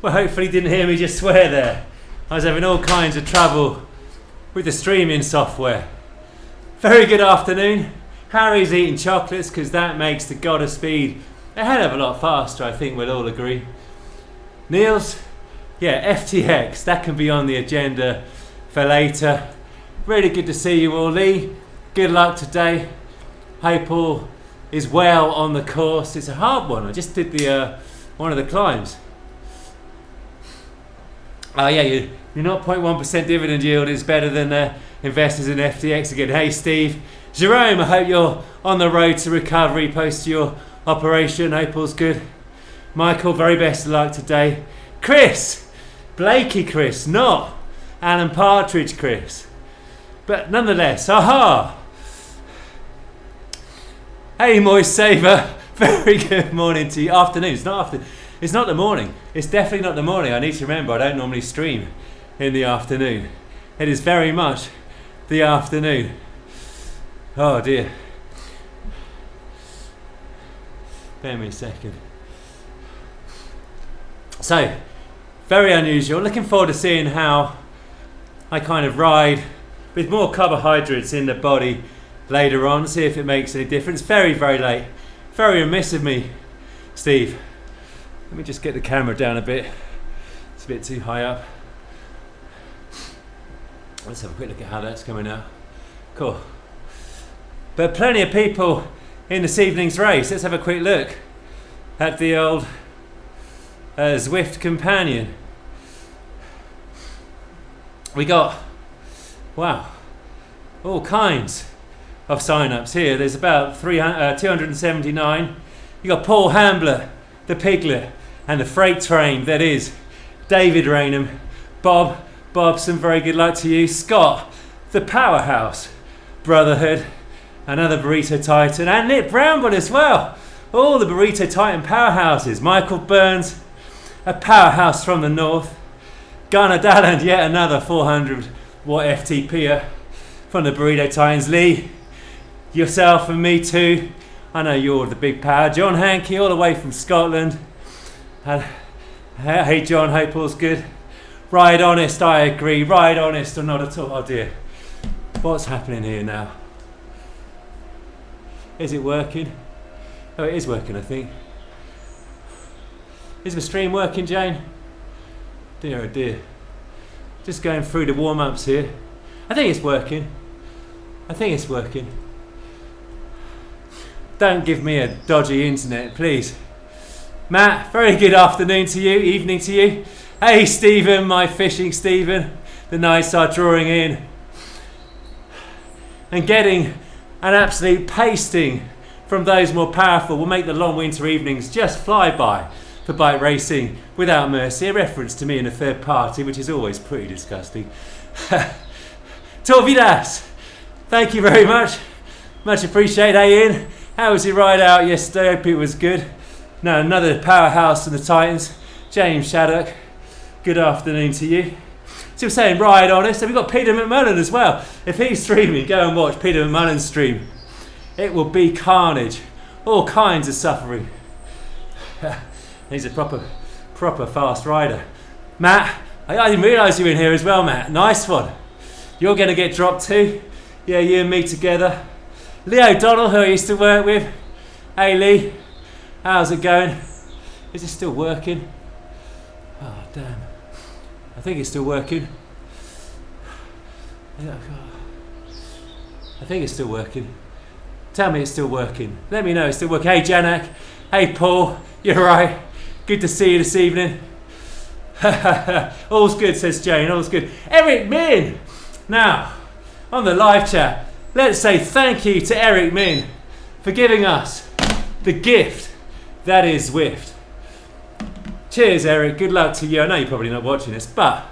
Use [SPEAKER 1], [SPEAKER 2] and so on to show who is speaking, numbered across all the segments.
[SPEAKER 1] Well, hopefully you didn't hear me just swear there. I was having all kinds of trouble with the streaming software. Very good afternoon. Harry's eating chocolates because that makes the god of speed a hell of a lot faster, I think we'll all agree. Niels, yeah, FTX, that can be on the agenda for later. Really good to see you all. Lee, good luck today. Hope all is well on the course. It's a hard one. I just did the one of the climbs. Oh yeah, your 0.1% dividend yield is better than investors in FTX again. Hey Steve. Jerome, I hope you're on the road to recovery post your operation. Hope all's good. Michael, very best of luck today. Chris, Blakey Chris, not Alan Partridge Chris. But nonetheless, aha! Hey Moist Saver, very good morning to you. Afternoon, it's not the morning. It's definitely not the morning. I need to remember I don't normally stream in the afternoon. It is very much the afternoon. Oh dear. Bear me a second. So, very unusual. Looking forward to seeing how I kind of ride with more carbohydrates in the body later on. See if it makes any difference. Very, very late. Very remiss of me, Steve. Let me just get the camera down a bit. It's a bit too high up. Let's have a quick look at how that's coming out. Cool. But plenty of people in this evening's race. Let's have a quick look at the old Zwift companion. We got, wow, all kinds of sign-ups here. There's about 279. You got Paul Hambler, the Piglet, and the freight train that is David Rainham. Bob, some very good luck to you. Scott, the Powerhouse Brotherhood, another Burrito Titan, and Nick Brownwood as well. All the Burrito Titan powerhouses. Michael Burns, a powerhouse from the north. Gunnar Dalland, yet another 400 watt FTPer from the Burrito Titans. Lee, yourself and me too. I know you're the big power. John Hankey, all the way from Scotland. Hey John, hope all's good. Ride honest, I agree. Ride honest or not at all. Oh dear. What's happening here now? Is it working? Oh, it is working, I think. Is the stream working, Jane? Dear, oh dear. Just going through the warm-ups here. I think it's working. Don't give me a dodgy internet, please. Matt, very good afternoon to you, evening to you. Hey, Stephen, my fishing Stephen. The nights are drawing in. And getting an absolute pasting from those more powerful will make the long winter evenings just fly by for bike racing without mercy. A reference to me in a third party, which is always pretty disgusting. Torvidas, thank you very much. Much appreciated. Hey Ian, how was your ride out yesterday? Hope it was good. Now another powerhouse in the Titans, James Shaddock. Good afternoon to you. So we're saying ride honest, and we've got Peter McMullen as well. If he's streaming, go and watch Peter McMullen's stream. It will be carnage. All kinds of suffering. He's a proper fast rider. Matt, I didn't realise you were in here as well, Matt. Nice one. You're going to get dropped too. Yeah, you and me together. Lee O'Donnell, who I used to work with. Hey Lee, how's it going? Is it still working? Oh, damn. I think it's still working. I think it's still working. Tell me it's still working. Let me know it's still working. Hey Janak. Hey Paul. You're right. Good to see you this evening. All's good, says Jane. All's good. Eric Min. Now, on the live chat, let's say thank you to Eric Min for giving us the gift that is Zwift. Cheers, Eric. Good luck to you. I know you're probably not watching this, but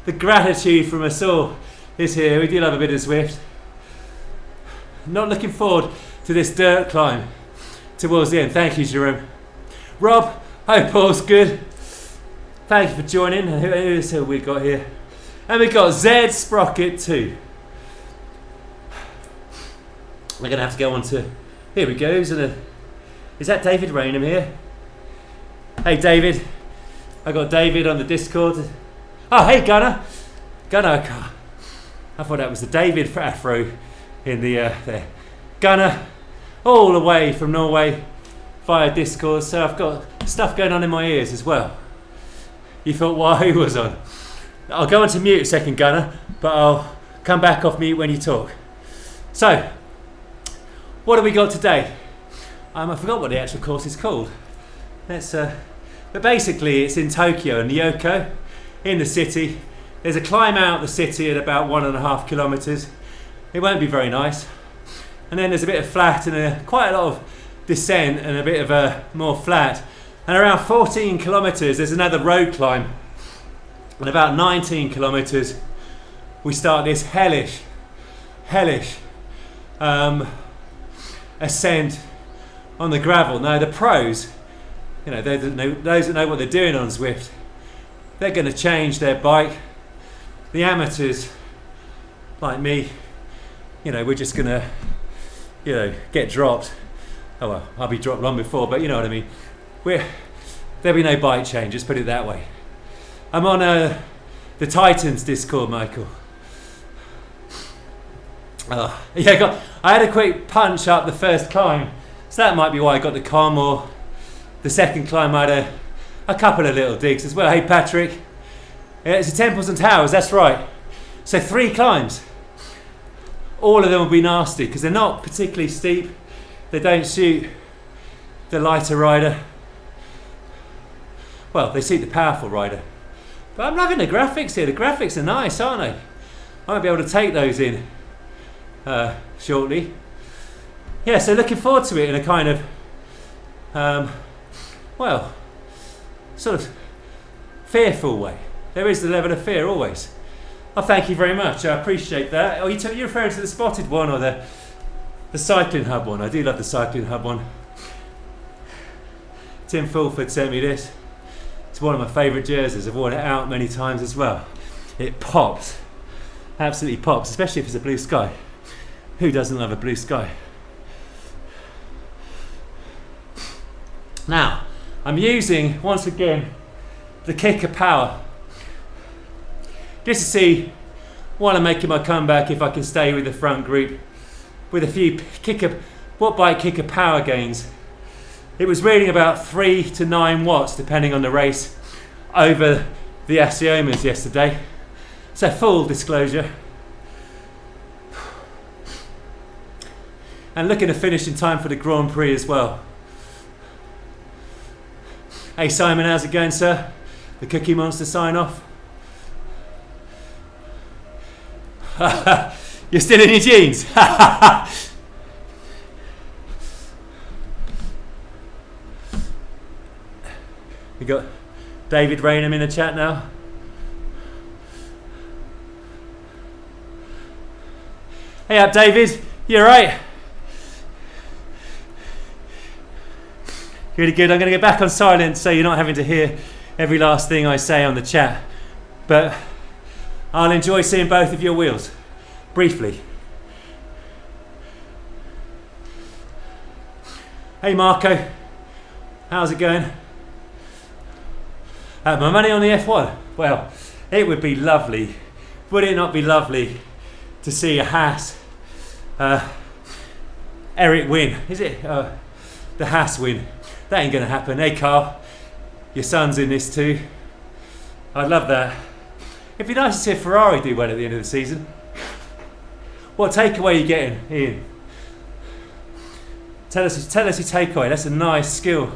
[SPEAKER 1] the gratitude from us all is here. We do love a bit of Zwift. Not looking forward to this dirt climb towards the end. Thank you, Jerome. Rob, hope all's good. Thank you for joining. Who we got here? And we got Zed Sprocket too. We're going to have to go on to... Here we go. Is that David Rainham here? Hey, David. I got David on the Discord. Oh, hey Gunnar. Gunnar, I thought that was the David afro in the there. Gunnar, all the way from Norway via Discord, so I've got stuff going on in my ears as well. You thought why was on? I'll go on to mute a second, Gunnar, but I'll come back off mute when you talk. So, what have we got today? I forgot what the actual course is called. But basically it's in Tokyo, in Ryoko, in the city. There's a climb out the city at about 1.5 kilometres. It won't be very nice. And then there's a bit of flat and quite a lot of descent and a bit of a more flat. And around 14 kilometres there's another road climb. And about 19 kilometres we start this hellish ascent on the gravel. Now the pros, you know, those that know what they're doing on Zwift, they're going to change their bike. The amateurs, like me, you know, we're just going to, you know, get dropped. Oh well, I'll be dropped long before, but you know what I mean. There'll be no bike change, just put it that way. I'm on the Titans Discord, Michael. Yeah, I had a quick punch up the first climb, so that might be why I got the calm, or the second climb I had a couple of little digs as well. Hey Patrick, yeah, it's the Temples and Towers, that's right. So 3 climbs. All of them will be nasty because they're not particularly steep. They don't suit the lighter rider. Well, they suit the powerful rider. But I'm loving the graphics here. The graphics are nice, aren't they? I might be able to take those in shortly. Yeah, so looking forward to it in a kind of, well, sort of fearful way. There is the level of fear always. Oh, thank you very much. I appreciate that. Oh, you're referring to the Spotted one or the Cycling Hub one? I do love the Cycling Hub one. Tim Fulford sent me this. It's one of my favourite jerseys. I've worn it out many times as well. It pops. Absolutely pops, especially if it's a blue sky. Who doesn't love a blue sky? Now, I'm using, once again, the Kicker Power. Just to see while I'm making my comeback if I can stay with the front group with a few what bike Kicker Power gains. It was reading about 3 to 9 watts depending on the race over the Asiomas yesterday. So full disclosure. And looking to finish in time for the Grand Prix as well. Hey Simon, how's it going, sir? The Cookie Monster sign off. You're still in your jeans. We got David Raynham in the chat now. Hey up, David. You alright? Really good. I'm going to go back on silent so you're not having to hear every last thing I say on the chat. But I'll enjoy seeing both of your wheels. Briefly. Hey Marco. How's it going? My money on the F1. Well, it would be lovely. Would it not be lovely to see a Haas Eric win? Is it? The Haas win. That ain't going to happen. Hey Carl, your son's in this too. I'd love that. It'd be nice to see a Ferrari do well at the end of the season. What takeaway are you getting, Ian? Tell us your takeaway. That's a nice skill.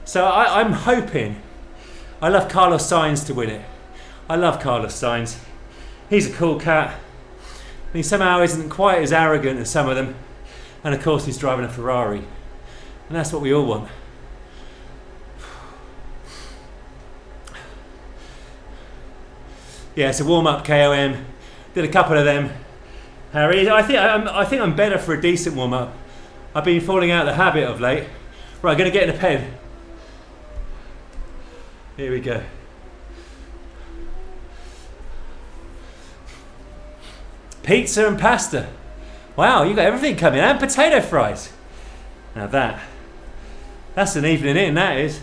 [SPEAKER 1] So I'm hoping. I love Carlos Sainz to win it. I love Carlos Sainz. He's a cool cat. And he somehow isn't quite as arrogant as some of them. And of course he's driving a Ferrari. And that's what we all want. Yeah, it's a warm-up KOM. Did a couple of them. Harry, I think I'm better for a decent warm-up. I've been falling out of the habit of late. Right, I'm going to get in a pen. Here we go. Pizza and pasta. Wow, you got everything coming. And potato fries. Now that's an evening in, that is.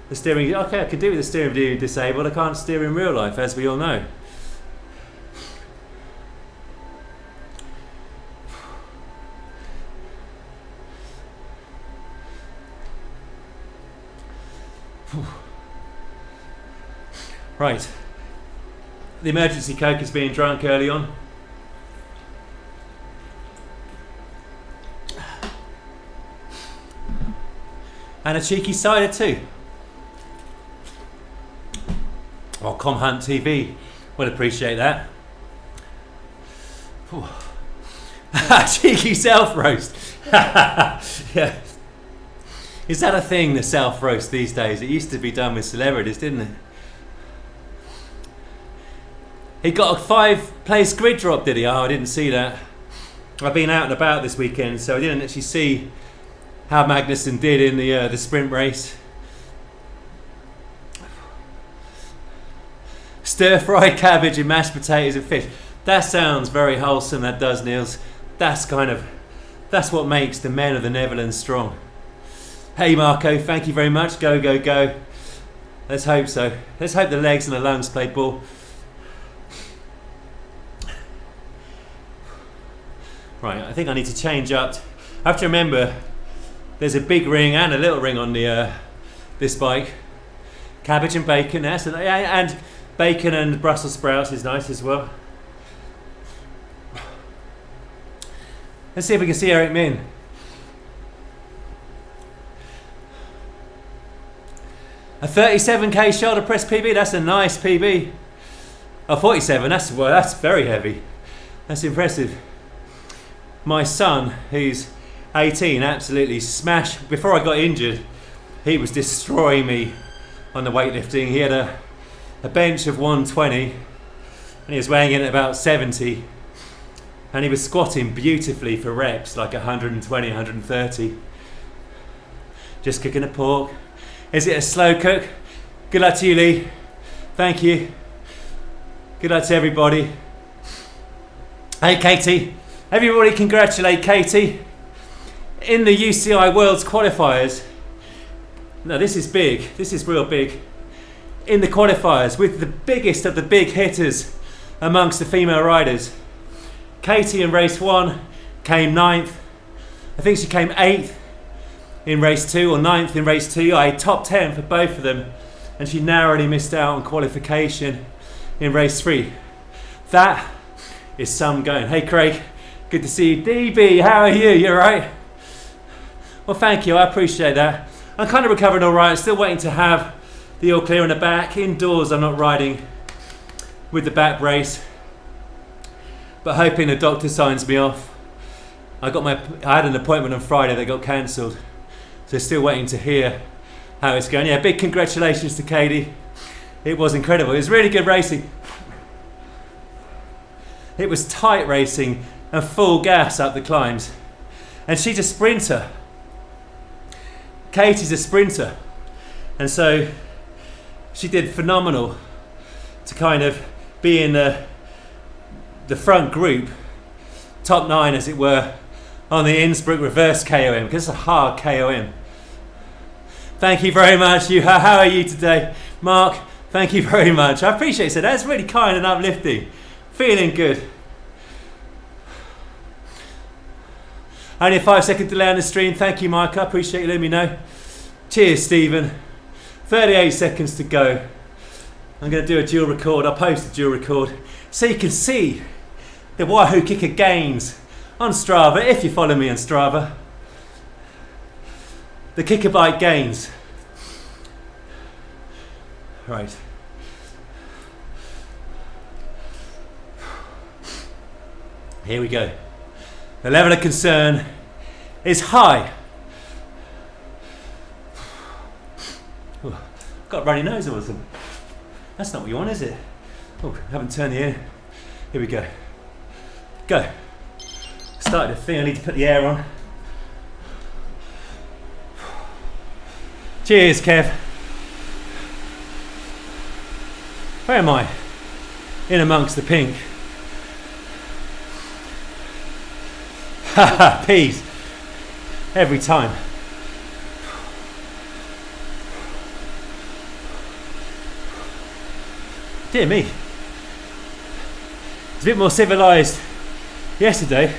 [SPEAKER 1] The steering, okay, I can do with the steering being disabled. I can't steer in real life, as we all know. Right. The emergency Coke is being drunk early on. And a cheeky cider too. Well, Com Hunt TV would appreciate that. Cheeky self roast. Yeah. Is that a thing, the self roast these days? It used to be done with celebrities, didn't it? He got a 5-place grid drop, did he? Oh, I didn't see that. I've been out and about this weekend, so I didn't actually see how Magnussen did in the sprint race. Stir-fried cabbage and mashed potatoes and fish. That sounds very wholesome, that does, Niels. That's what makes the men of the Netherlands strong. Hey Marco, thank you very much. Go, go, go. Let's hope so. Let's hope the legs and the lungs play ball. Right, I think I need to change up. I have to remember there's a big ring and a little ring on the this bike. Cabbage and bacon, yes, and bacon and Brussels sprouts is nice as well. Let's see if we can see Eric Min. A 37k shoulder press PB, that's a nice PB. Oh, 47, that's very heavy. That's impressive. My son, who's 18, absolutely smashed. Before I got injured, he was destroying me on the weightlifting. He had a bench of 120 and he was weighing in at about 70. And he was squatting beautifully for reps, like 120, 130. Just cooking the pork. Is it a slow cook? Good luck to you, Lee. Thank you. Good luck to everybody. Hey, Katie. Everybody congratulate Katie. In the UCI Worlds qualifiers. No, this is big. This is real big. In the qualifiers, with the biggest of the big hitters amongst the female riders. Katie in race 1 came 9th. I think she came 8th in race 2 or 9th in race 2. I had top 10 for both of them. And she narrowly missed out on qualification in race 3. That is some going. Hey Craig, good to see you. DB, how are you? You alright? Well, thank you. I appreciate that. I'm kind of recovering alright. I'm still waiting to have the all clear in the back. Indoors, I'm not riding with the back brace. But hoping the doctor signs me off. I had an appointment on Friday that got cancelled. So still waiting to hear how it's going. Yeah, big congratulations to Katie. It was incredible. It was really good racing. It was tight racing and full gas up the climbs. And she's a sprinter. Katie's a sprinter. And so she did phenomenal to kind of be in the front group, top 9 as it were, on the Innsbruck reverse KOM, because it's a hard KOM. Thank you very much. How are you today? Mark, thank you very much. I appreciate it. That's really kind and uplifting. Feeling good. Only a 5-second delay on the stream. Thank you, Mike. I appreciate you letting me know. Cheers, Stephen. 38 seconds to go. I'm going to do a dual record. I'll post a dual record so you can see the Wahoo Kicker gains on Strava, if you follow me on Strava. The Kicker Bike gains. Right. Here we go. The level of concern is high. Ooh, got a runny nose or something. That's not what you want, is it? Oh, haven't turned the air. Here we go. Go. Started the thing, I need to put the air on. Cheers, Kev. Where am I? In amongst the pink. Haha, peas. Every time. Dear me. It's a bit more civilised yesterday.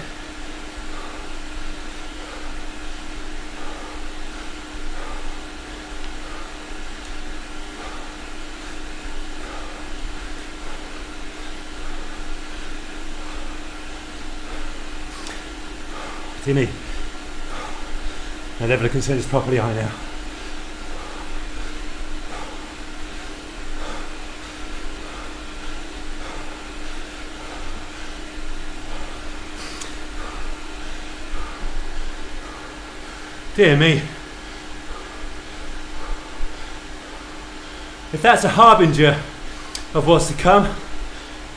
[SPEAKER 1] Dear me. My level of concern is properly high now. Dear me. If that's a harbinger of what's to come,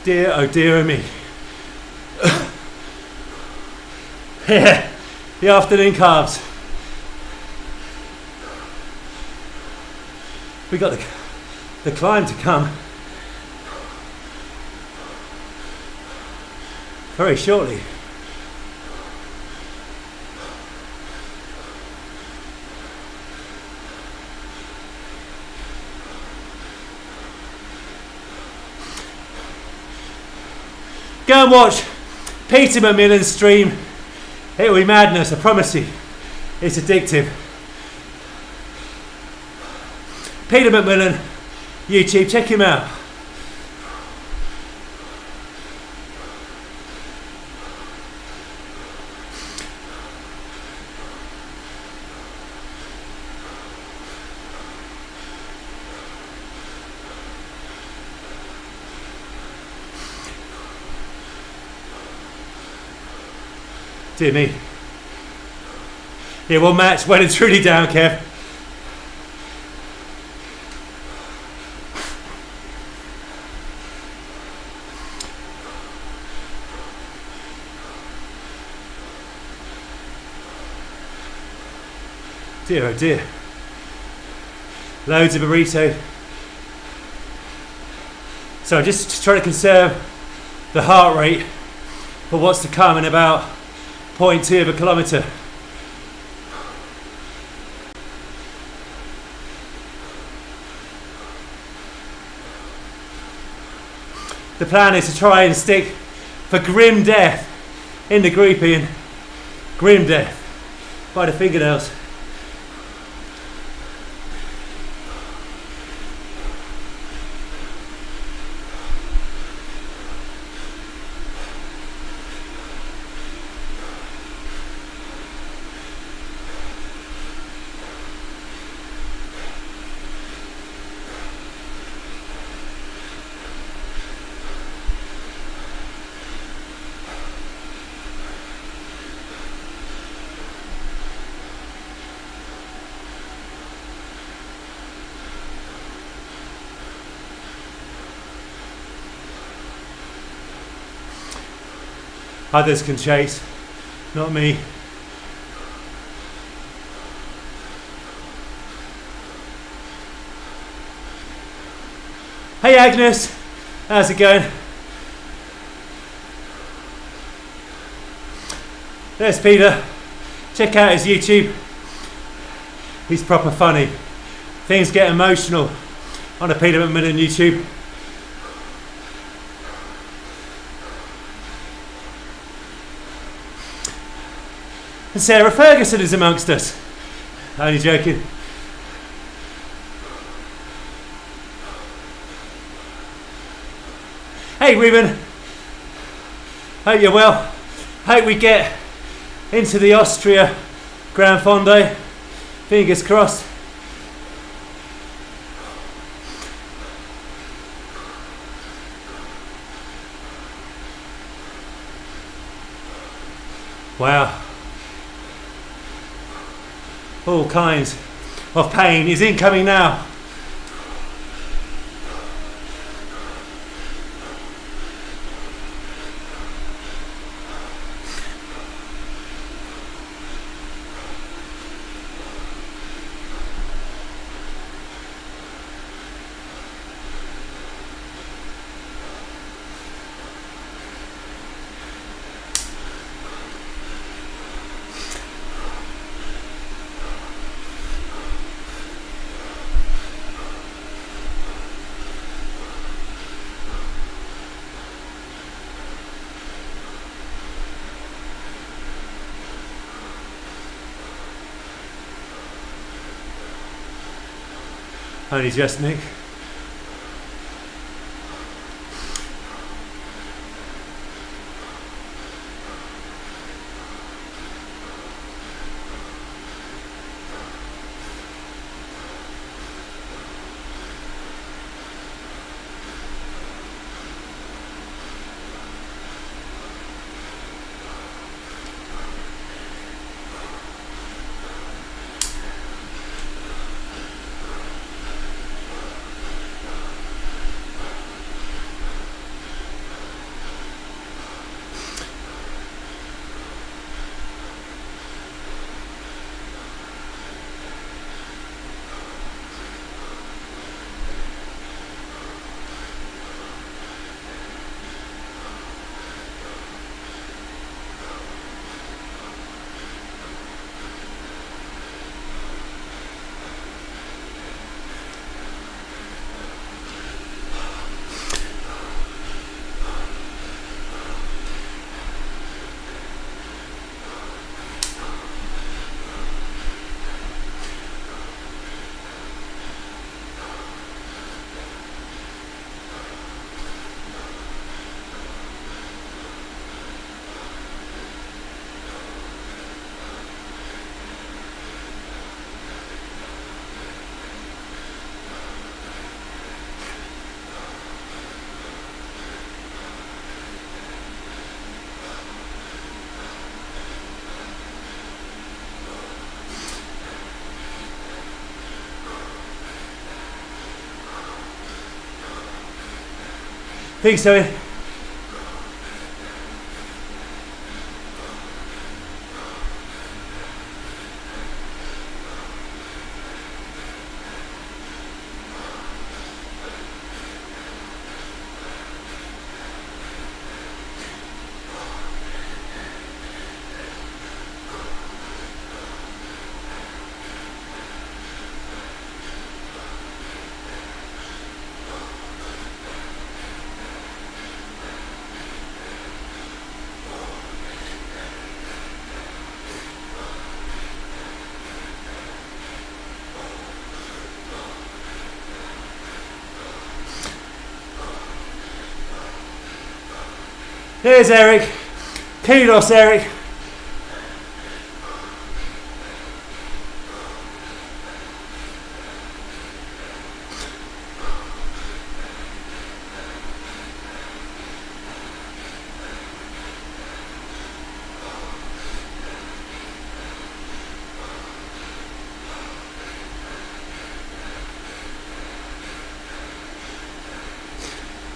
[SPEAKER 1] dear, oh dear, oh me. Yeah, the afternoon carbs. We got the climb to come very shortly. Go and watch Peter McMillan's stream. It will be madness, I promise you. It's addictive. Peter McMillan, YouTube, check him out. Dear me. Yeah, well matched, well and truly down, Kev. Dear, oh dear. Loads of burrito. So just trying to conserve the heart rate for what's to come in about 0.2 of a kilometre. The plan is to try and stick for grim death in the group, Ian. Grim death by the fingernails. Others can chase, not me. Hey Agnes, how's it going? There's Peter. Check out his YouTube. He's proper funny. Things get emotional on a Peter McMillan YouTube. And Sarah Ferguson is amongst us. Only joking. Hey Ruben. Hope you're well. Hope we get into the Austria Grand Fondo. Fingers crossed. Wow. All kinds of pain is incoming now. Only just, Nick. Think so. There's Eric. Kudos, Eric.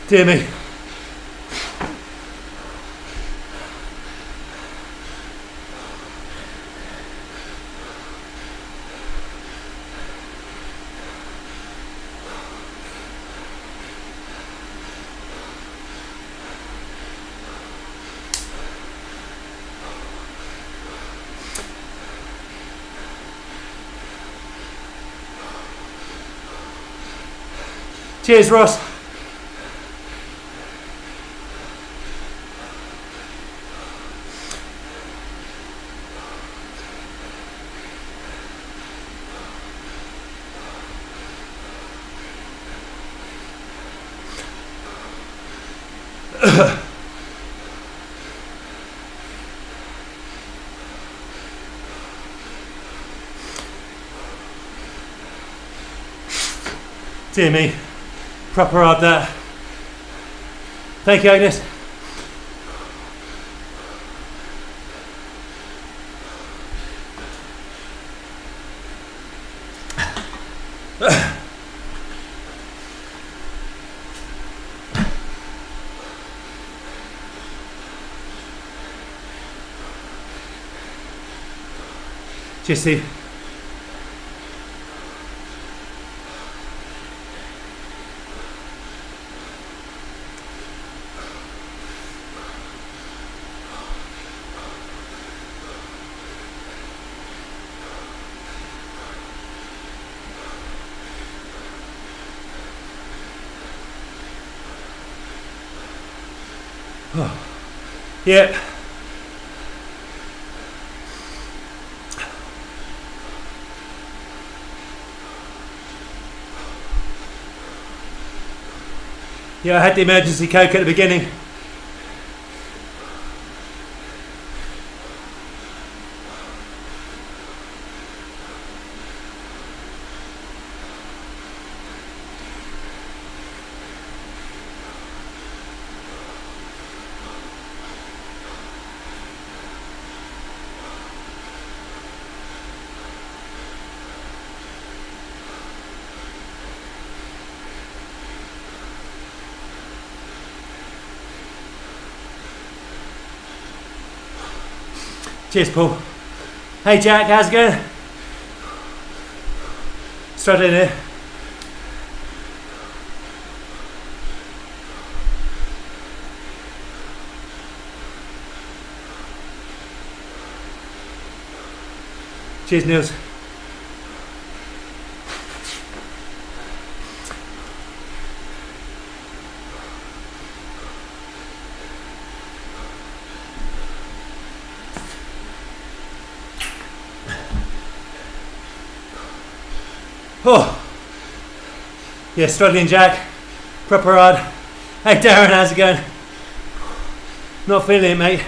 [SPEAKER 1] Dear me. Cheers, Ross. Dear me. Proper hard that. Thank you, Agnes. Cheers, Steve. Yeah. Yeah, I had the emergency coke at the beginning. Cheers, Paul. Hey, Jack, how's it going? Struggling here. Cheers, Niels. Oh, yeah, struggling, Jack. Proper hard. Hey, Darren, how's it going? Not feeling it, mate.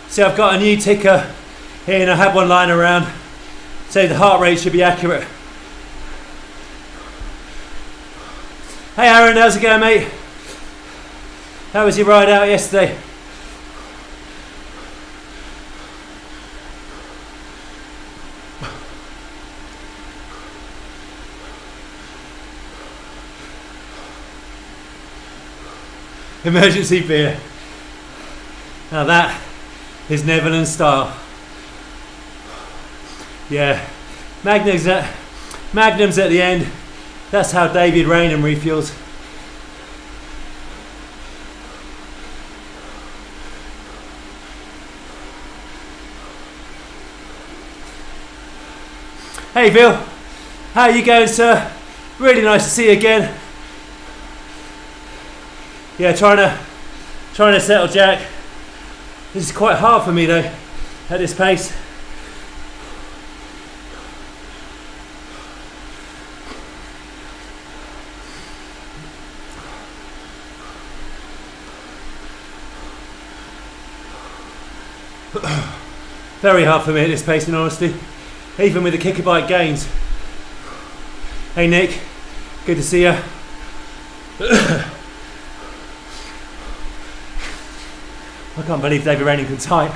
[SPEAKER 1] So I've got a new ticker here, and I have one lying around. So the heart rate should be accurate. Hey Aaron, how's it going, mate? How was your ride out yesterday? Emergency beer. Now that is Netherlands style. Yeah, Magnums at the end. That's how David Rainham refuels. Hey Bill, how are you going, sir? Really nice to see you again. Yeah, trying to settle, Jack. This is quite hard for me though, at this pace. Very hard for me at this pace, in honesty, even with the kicker bike gains. Hey Nick, good to see you. I can't believe David Rainham can type.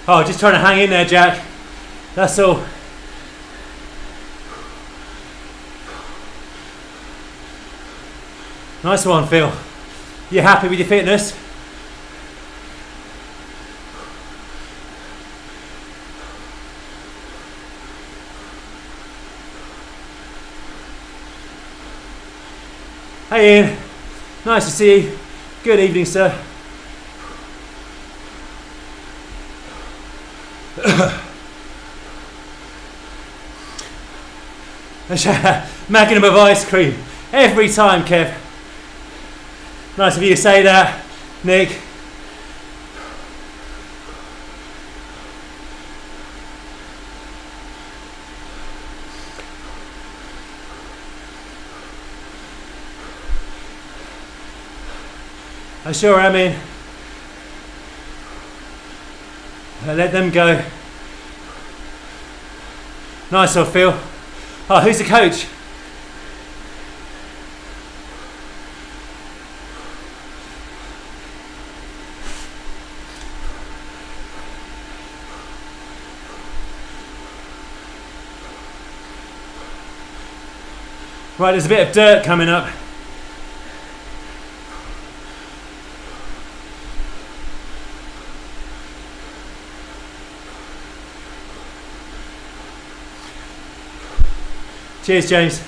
[SPEAKER 1] Oh, just trying to hang in there, Jack. That's all. Nice one, Phil. You happy with your fitness? Hey Ian, nice to see you. Good evening, sir. Magnum of ice cream every time, Kev. Nice of you to say that, Nick. I sure am in. Let them go. Nice one, Phil. Oh, who's the coach? Right, there's a bit of dirt coming up. Cheers, James.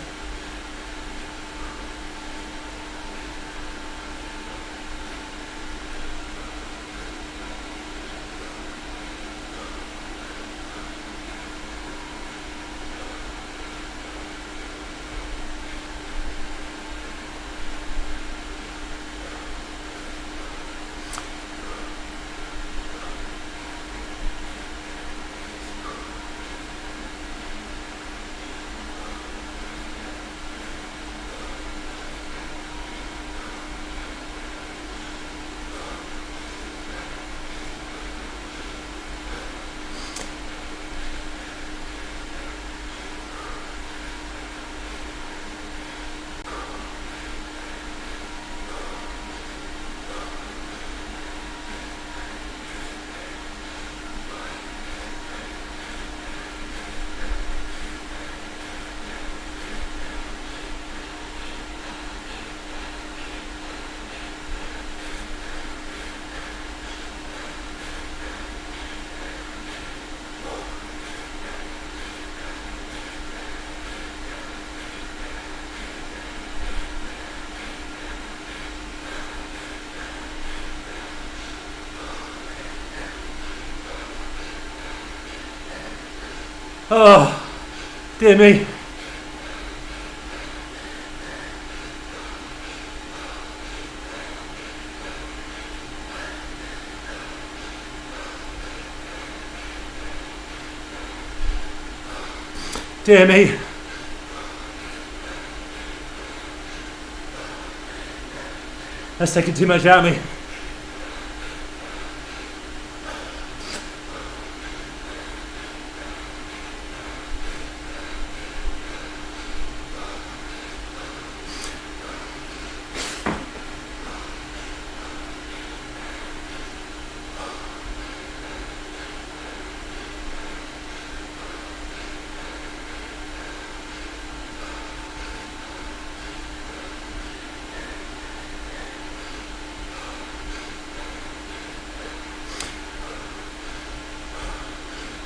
[SPEAKER 1] Oh, dear me. Dear me. That's taking too much out of me.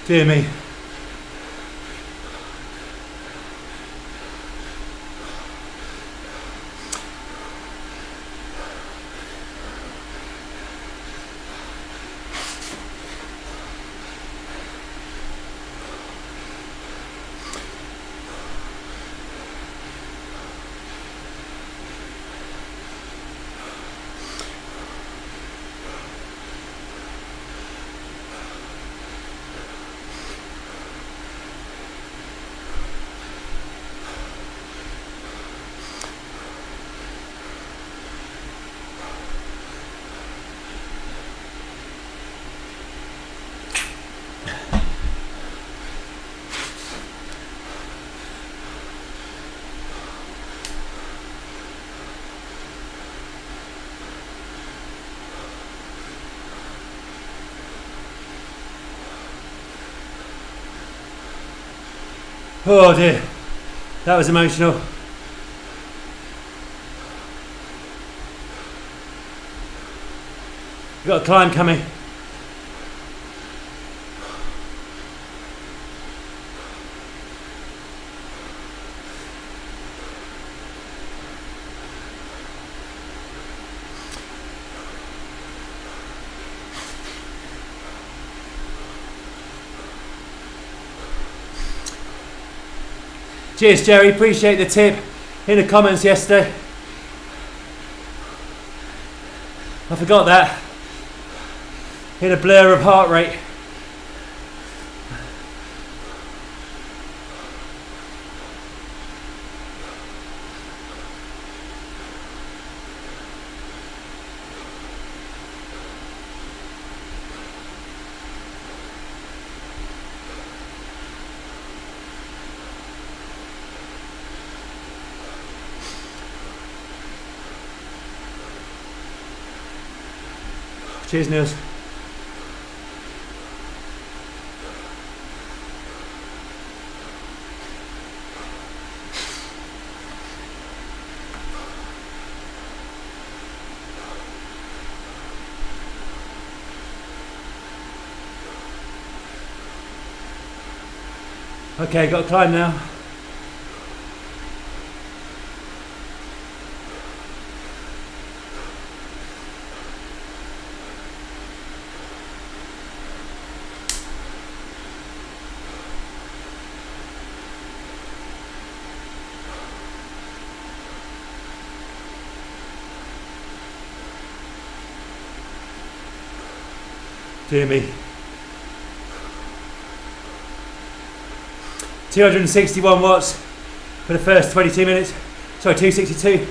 [SPEAKER 1] Dear me. Oh dear, that was emotional. We've got a climb coming. Cheers, Jerry. Appreciate the tip in the comments yesterday. I forgot that. In a blur of heart rate. Cheers, Niels. Okay, got to climb now. Dear me. 261 watts for the first 22 minutes. Sorry, 262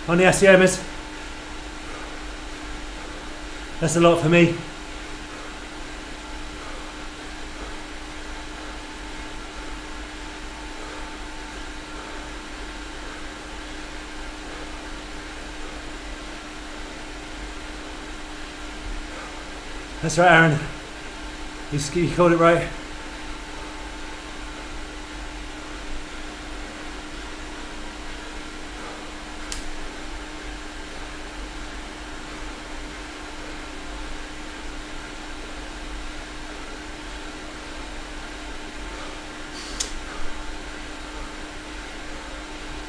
[SPEAKER 1] on the Aciomas. That's a lot for me. That's right, Aaron. You called it right.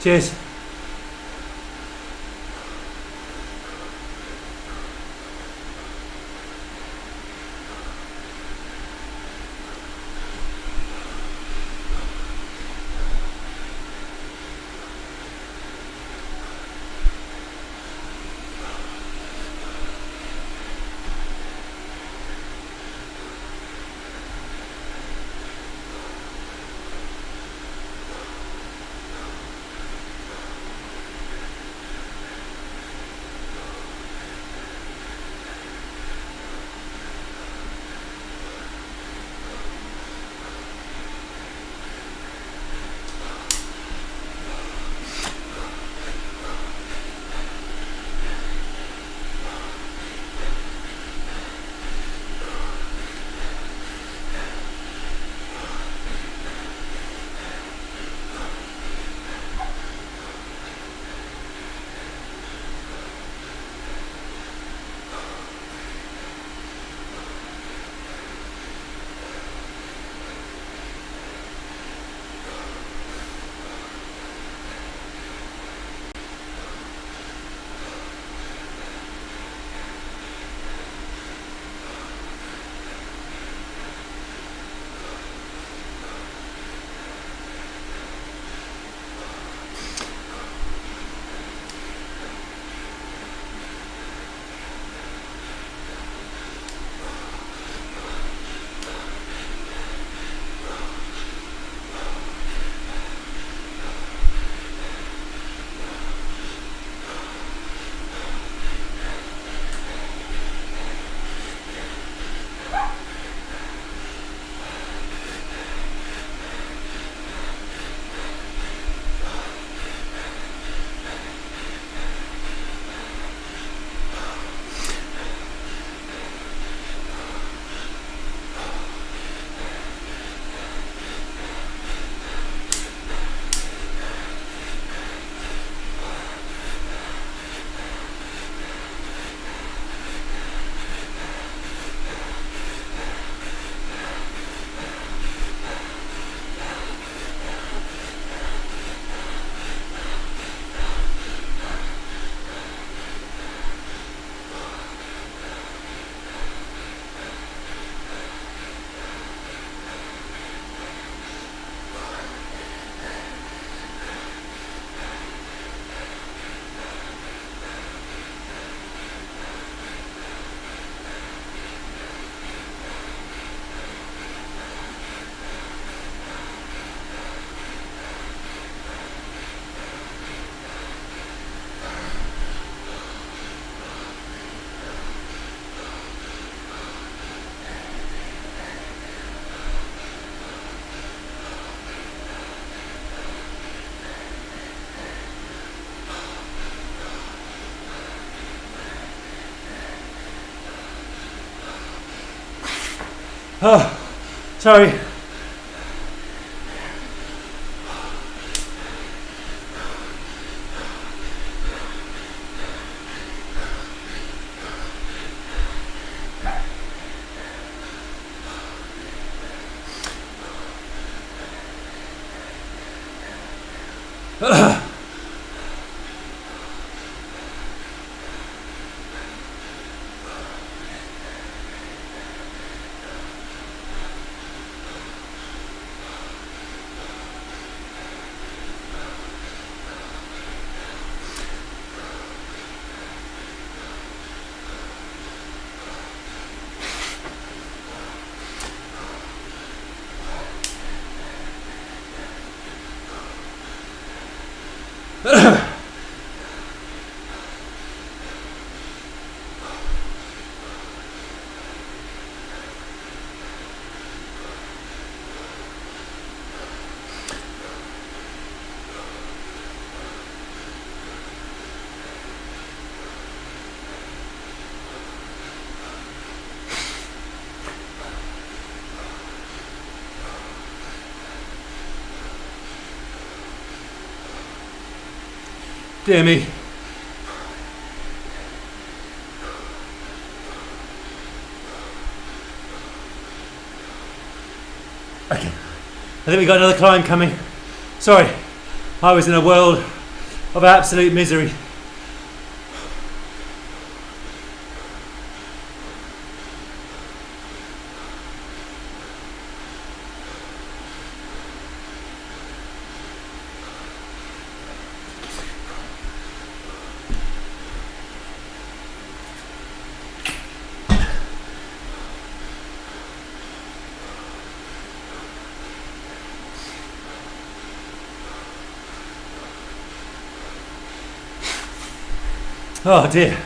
[SPEAKER 1] Cheers. Oh, sorry. Dear me. Okay, I think we got another climb coming. Sorry, I was in a world of absolute misery. Oh dear.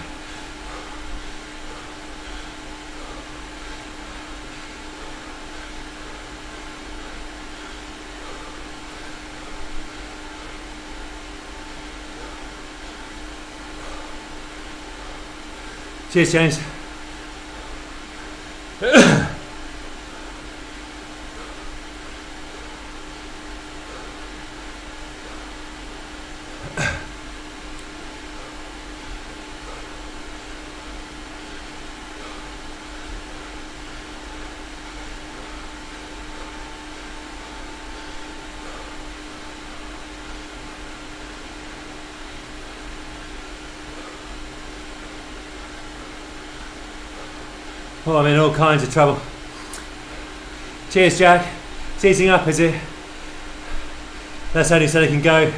[SPEAKER 1] Cheers, James. Oh, I'm in all kinds of trouble. Cheers, Jack. It's easing up, is it? That's only so they can go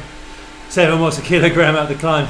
[SPEAKER 1] 7 watts a kilogram up the climb.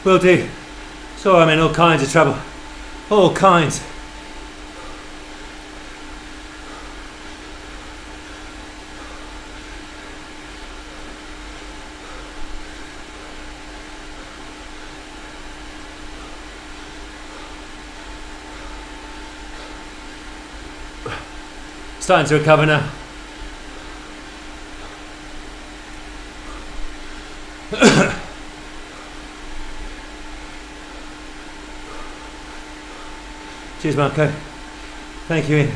[SPEAKER 1] Will do. Sorry, I'm in all kinds of trouble. All kinds. Starting to recover now. Cheers, Marco. Thank you, Ian.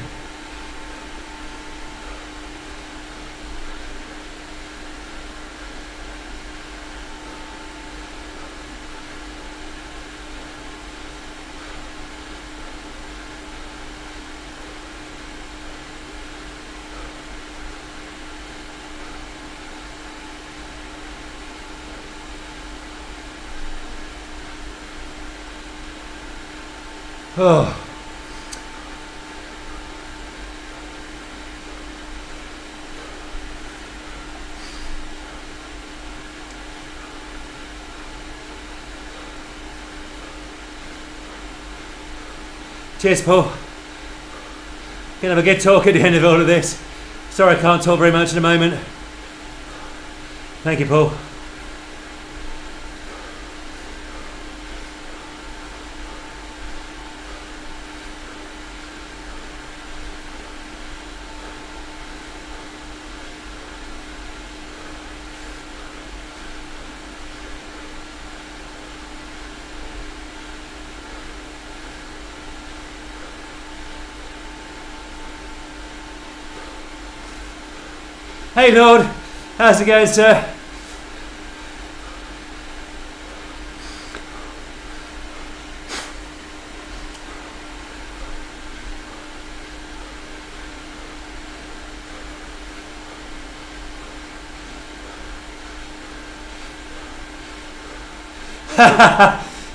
[SPEAKER 1] Oh. Cheers, Paul. Gonna have a good talk at the end of all of this. Sorry I can't talk very much in a moment. Thank you, Paul. Hey Lord, how's it going, sir?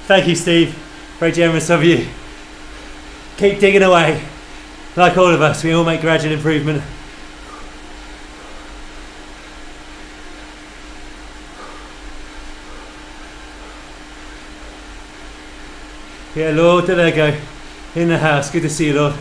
[SPEAKER 1] Thank you, Steve. Very generous of you. Keep digging away. Like all of us, we all make gradual improvement. Yeah, Lord, there they go. In the house. Good to see you, Lord.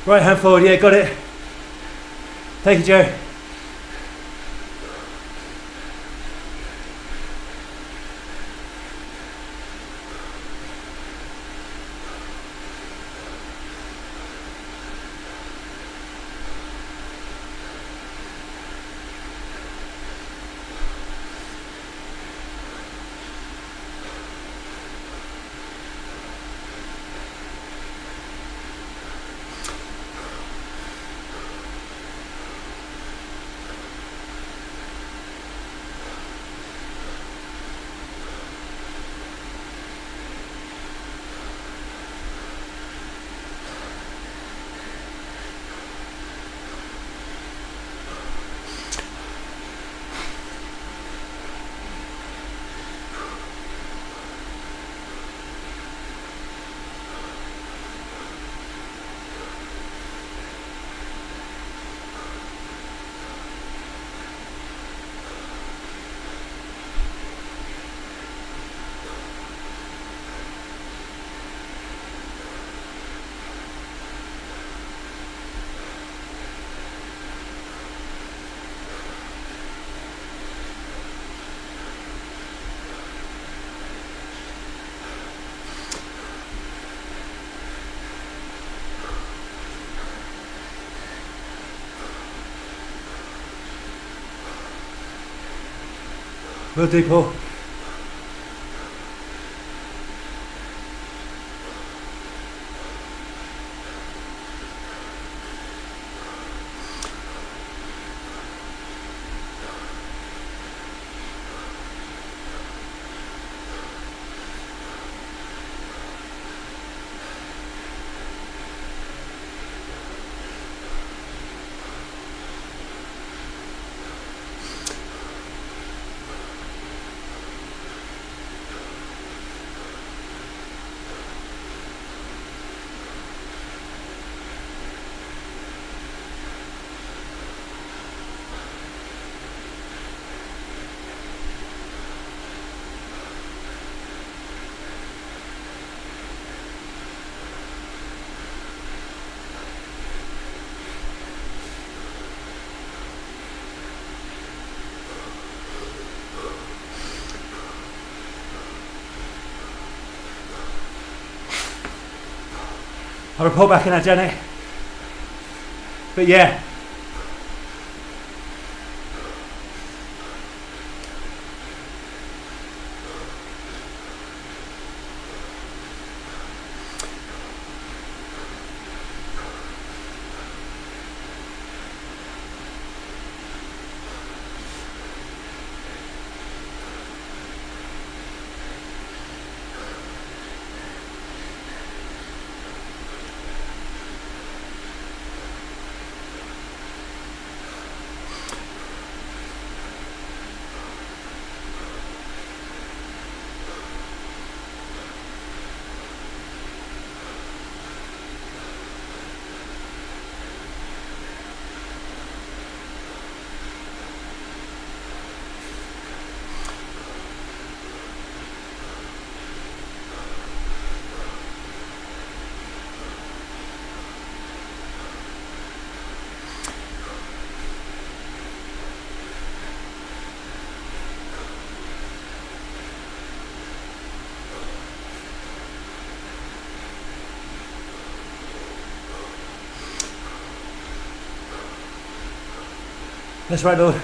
[SPEAKER 1] Right hand forward, yeah, got it. Thank you, Joe. Will do, Paul. I'll report back in that, Jenny. But yeah. That's right, Lord.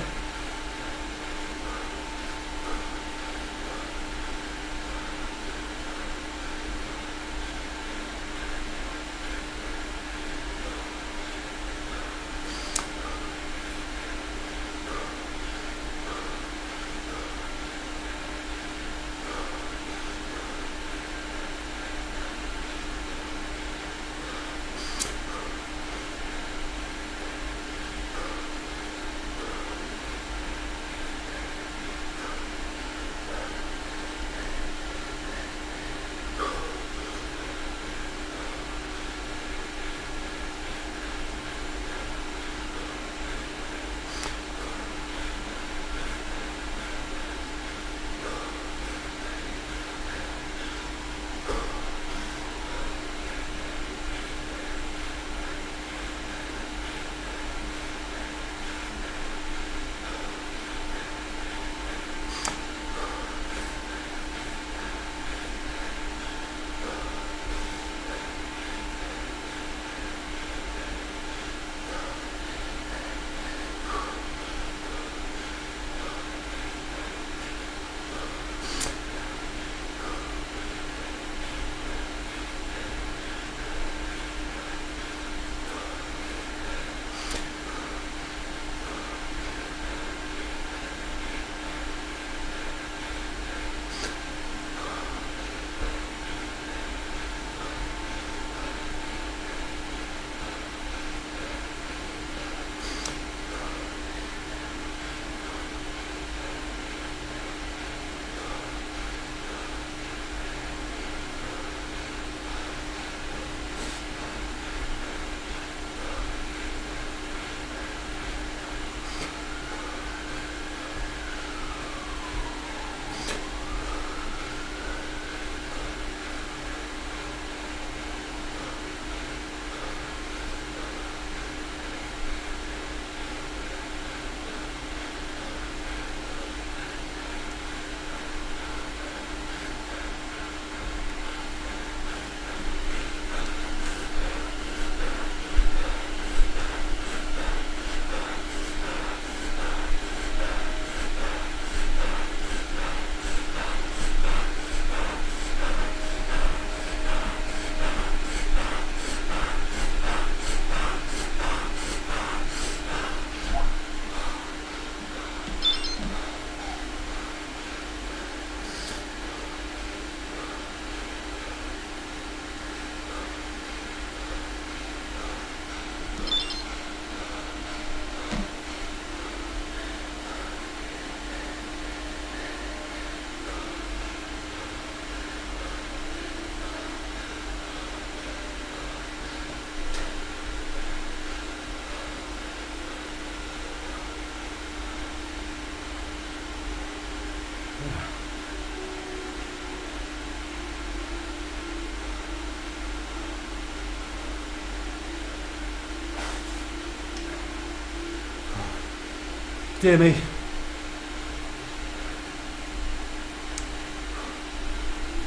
[SPEAKER 1] Dear me.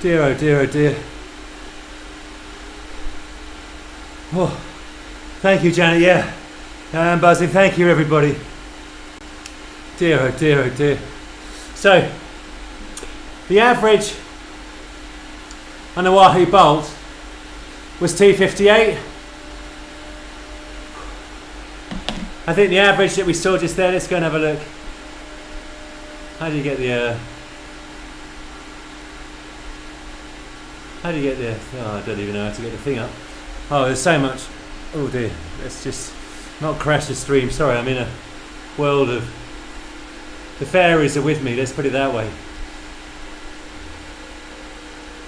[SPEAKER 1] Dear, oh dear, oh dear. Oh, thank you, Janet. Yeah, I'm buzzing. Thank you, everybody. Dear, oh dear, oh dear. So, the average on the Wahoo Bolt was 258. I think the average that we saw just there, let's go and have a look. How do you get the... how do you get there? Oh, I don't even know how to get the thing up. Oh, there's so much. Oh dear, let's just not crash the stream. Sorry, I'm in a world of... the fairies are with me, let's put it that way.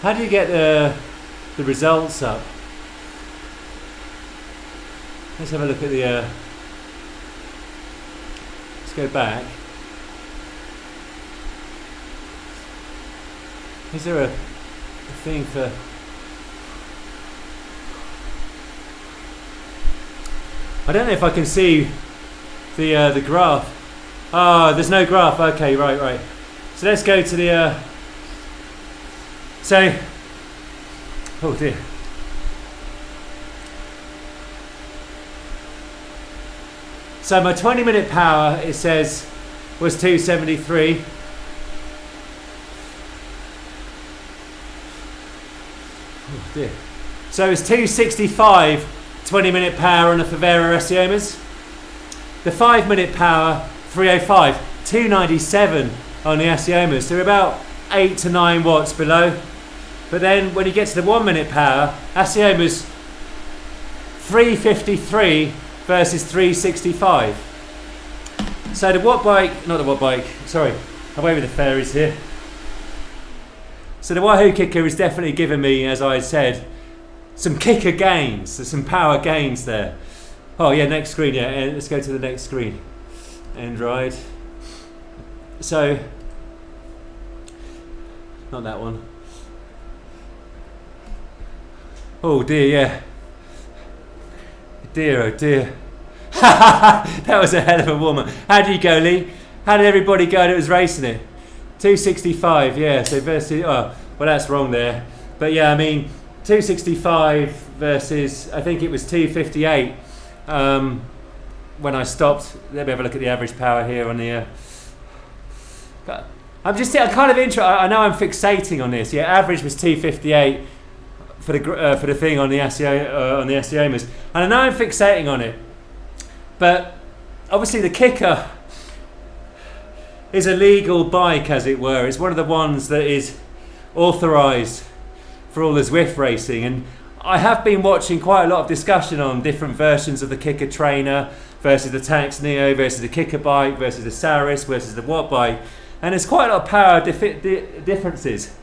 [SPEAKER 1] How do you get the results up? Let's have a look at the... let's go back. Is there a thing for... I don't know if I can see the graph. Oh, there's no graph. Okay, right. So let's go to the... so... oh dear. So my 20-minute power, it says, was 273. Oh dear. So it's 265 20-minute power on the Favera Essiomas. The 5-minute power, 305. 297 on the Essiomas. So we're about 8 to 9 watts below. But then when you get to the 1-minute power, Essiomas 353 versus 365. So the watt bike, not the watt bike, sorry, away with the fairies here. So the Wahoo kicker has definitely given me, as I said, some kicker gains. There's some power gains there. Oh yeah, next screen, yeah, let's go to the next screen. End ride. So, not that one. Oh dear, yeah. Dear, oh dear. That was a hell of a warm-up. How did you go, Lee? How did everybody go that was racing it? 265, yeah, so versus, oh, well that's wrong there. But yeah, I mean, 265 versus, I think it was 258 when I stopped. Let me have a look at the average power here on the... I'm kind of interested, I know I'm fixating on this. Yeah, average was 258 for the thing on the Essiomas. And I know I'm fixating on it. But obviously the kicker is a legal bike, as it were. It's one of the ones that is authorised for all the Zwift racing. And I have been watching quite a lot of discussion on different versions of the kicker trainer versus the Tax Neo versus the kicker bike versus the Saris versus the watt bike. And there's quite a lot of power differences.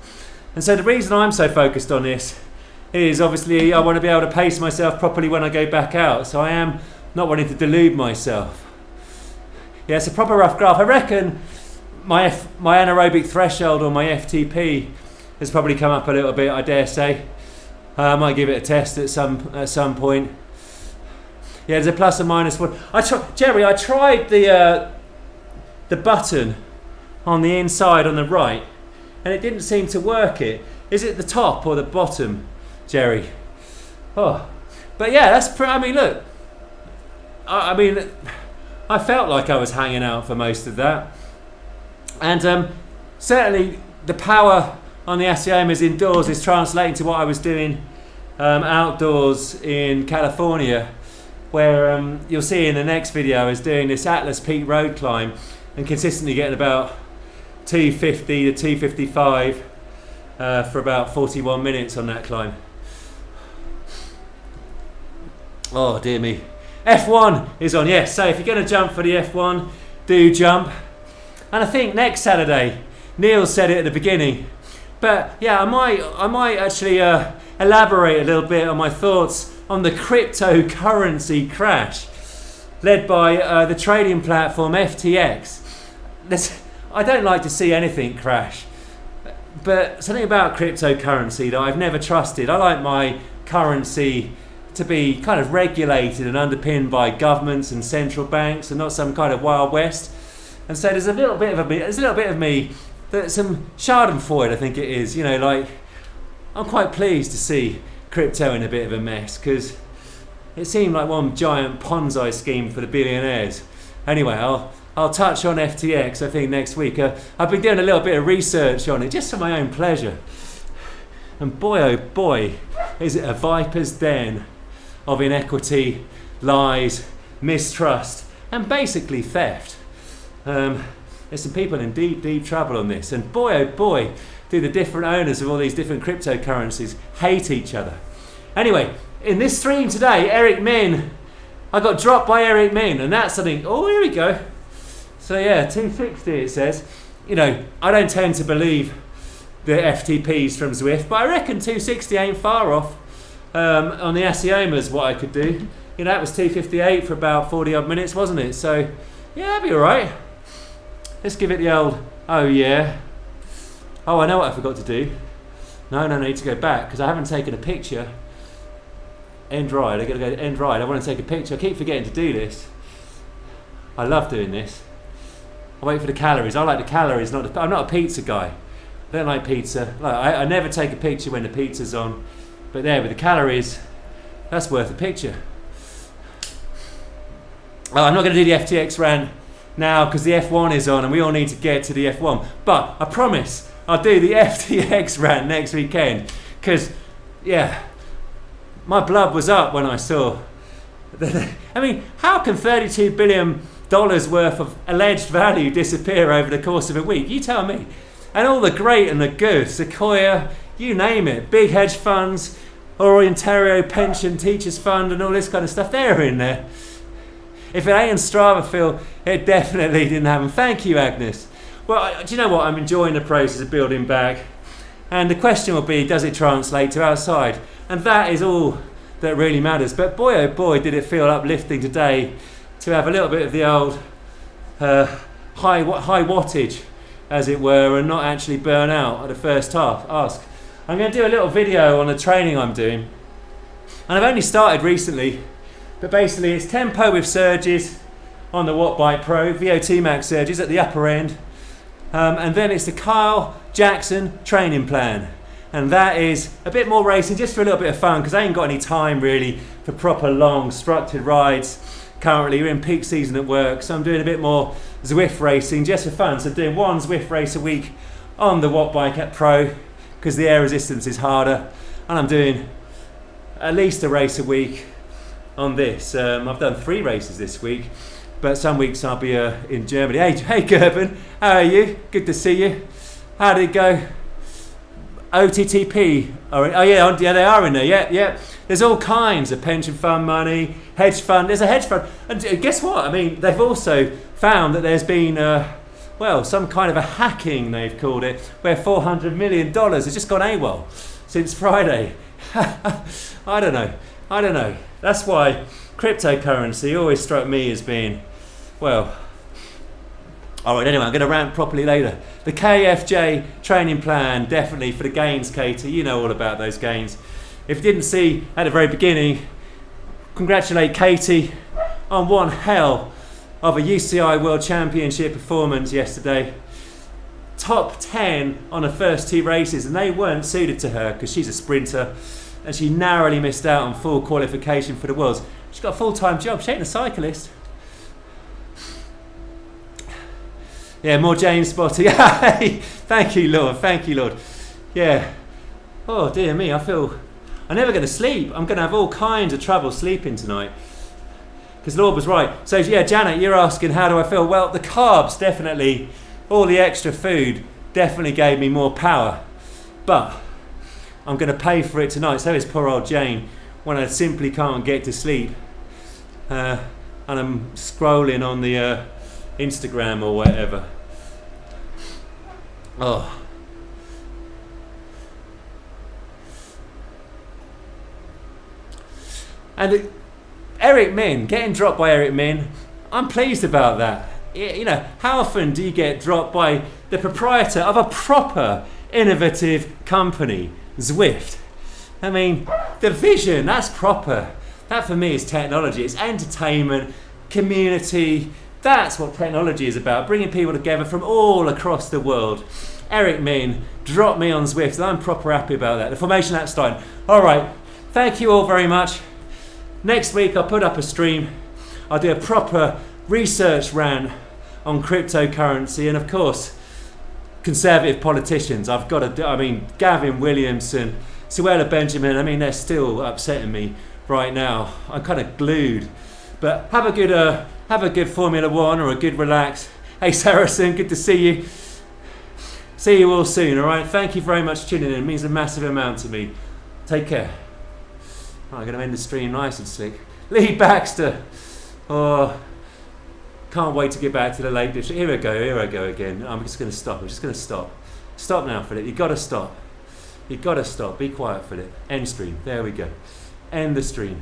[SPEAKER 1] And so the reason I'm so focused on this is obviously I want to be able to pace myself properly when I go back out. So I am not wanting to delude myself. Yeah, it's a proper rough graph. I reckon my anaerobic threshold or my FTP has probably come up a little bit, I dare say. I might give it a test at some point. Yeah, there's a plus and minus one. Jerry, I tried the button on the inside on the right, and it didn't seem to work. Is it the top or the bottom, Jerry? Oh, but yeah, that's. I mean, look. I mean, I felt like I was hanging out for most of that, and certainly the power on the Essiomas indoors is translating to what I was doing outdoors in California, where you'll see in the next video I was doing this Atlas Peak road climb and consistently getting about 250 to 255 for about 41 minutes on that climb. Oh dear me. F1 is on, yes, so if you're going to jump for the F1, do jump. And I think next Saturday, Neil said it at the beginning, but yeah, I might actually elaborate a little bit on my thoughts on the cryptocurrency crash led by the trading platform FTX. I don't like to see anything crash. But something about cryptocurrency that I've never trusted. I like my currency to be kind of regulated and underpinned by governments and central banks, and not some kind of Wild West. And so there's a little bit of me that some Schadenfreude, I think it is. Like, I'm quite pleased to see crypto in a bit of a mess, because it seemed like one giant Ponzi scheme for the billionaires. Anyway, I'll touch on FTX, I think, next week. I've been doing a little bit of research on it, just for my own pleasure. And boy, oh boy, is it a viper's den of inequity, lies, mistrust, and basically theft. There's some people in deep, deep trouble on this. And boy, oh boy, do the different owners of all these different cryptocurrencies hate each other. Anyway, in this stream today, Eric Min, I got dropped by Eric Min, and that's something. Oh, here we go. So yeah, 260 it says. I don't tend to believe the FTPs from Zwift, but I reckon 260 ain't far off. On the Asiomas, what I could do. That was 258 for about 40 odd minutes, wasn't it? So yeah, that'd be alright. Let's give it the old, oh yeah. Oh, I know what I forgot to do. No, I need to go back, because I haven't taken a picture. End ride, I gotta go to end ride. I want to take a picture. I keep forgetting to do this. I love doing this. I wait for the calories. I like the calories. I'm not a pizza guy. I don't like pizza. I never take a picture when the pizza's on. But there, with the calories, that's worth a picture. I'm not going to do the FTX rant now, because the F1 is on and we all need to get to the F1. But I promise I'll do the FTX rant next weekend, because, yeah, my blood was up when I saw. I mean, how can $32 billion worth of alleged value disappear over the course of a week? You tell me. And all the great and the good, Sequoia, you name it, big hedge funds, Ontario Pension Teachers Fund and all this kind of stuff, they're in there. If it ain't in Strava, Phil, it definitely didn't happen. Thank you, Agnes. Well, do you know what? I'm enjoying the process of building back. And the question will be, does it translate to outside? And that is all that really matters. But boy, oh boy, did it feel uplifting today to have a little bit of the old high wattage, as it were, and not actually burn out at the first half. I'm going to do a little video on the training I'm doing. And I've only started recently. But basically it's tempo with surges on the Wattbike Pro, VO2 max surges at the upper end. And then it's the Kyle Jackson training plan. And that is a bit more racing, just for a little bit of fun, because I ain't got any time really for proper long structured rides. Currently we're in peak season at work, so I'm doing a bit more Zwift racing just for fun. So I'm doing one Zwift race a week on the Wattbike Pro, because the air resistance is harder. And I'm doing at least a race a week on this. I've done 3 races this week, but some weeks I'll be in Germany. Hey Gerben, how are you? Good to see you. How did it go? OTTP. Oh yeah, they are in there. Yeah. There's all kinds of pension fund money, hedge fund. There's a hedge fund, and guess what? I mean, they've also found that there's been some kind of a hacking, they've called it, where $400 million has just gone AWOL since Friday. I don't know. That's why cryptocurrency always struck me as being, well, alright, anyway, I'm going to rant properly later. The KFJ training plan, definitely for the gains, Katie. You know all about those gains. If you didn't see at the very beginning, congratulate Katie on one hell of a UCI World Championship performance yesterday. Top 10 on her first 2 races, and they weren't suited to her because she's a sprinter. And she narrowly missed out on full qualification for the Worlds. She's got a full-time job. She ain't a cyclist. Yeah, more James spotting. Thank you, Lord. Yeah. Oh, dear me, I feel I'm never going to sleep. I'm going to have all kinds of trouble sleeping tonight. Because Lord was right. So, yeah, Janet, you're asking how do I feel? Well, the carbs, definitely, all the extra food, definitely gave me more power. But I'm going to pay for it tonight. So is poor old Jane, when I simply can't get to sleep. And I'm scrolling on the Instagram or whatever. Oh. And Eric Min, getting dropped by Eric Min, I'm pleased about that. You know, how often do you get dropped by the proprietor of a proper, innovative company, Zwift? I mean, the vision, that's proper. That for me is technology. It's entertainment, community. That's what technology is about, bringing people together from all across the world. Eric Min, drop me on Zwift. I'm proper happy about that. The formation app's starting. All right, thank you all very much. Next week I'll put up a stream. I'll do a proper research rant on cryptocurrency and of course conservative politicians. I've got to do, I mean, Gavin Williamson, Suella Benjamin, I mean, they're still upsetting me right now. I'm kind of glued. But have a good Formula One or a good relax. Hey Saracen, good to see you. See you all soon, all right? Thank you very much for tuning in. It means a massive amount to me. Take care. Oh, I'm going to end the stream nice and slick. Lee Baxter. Oh, can't wait to get back to the Lake District. Here I go again. I'm just going to stop. Stop now, Philip. You've got to stop. Be quiet, Philip. End stream. There we go. End the stream.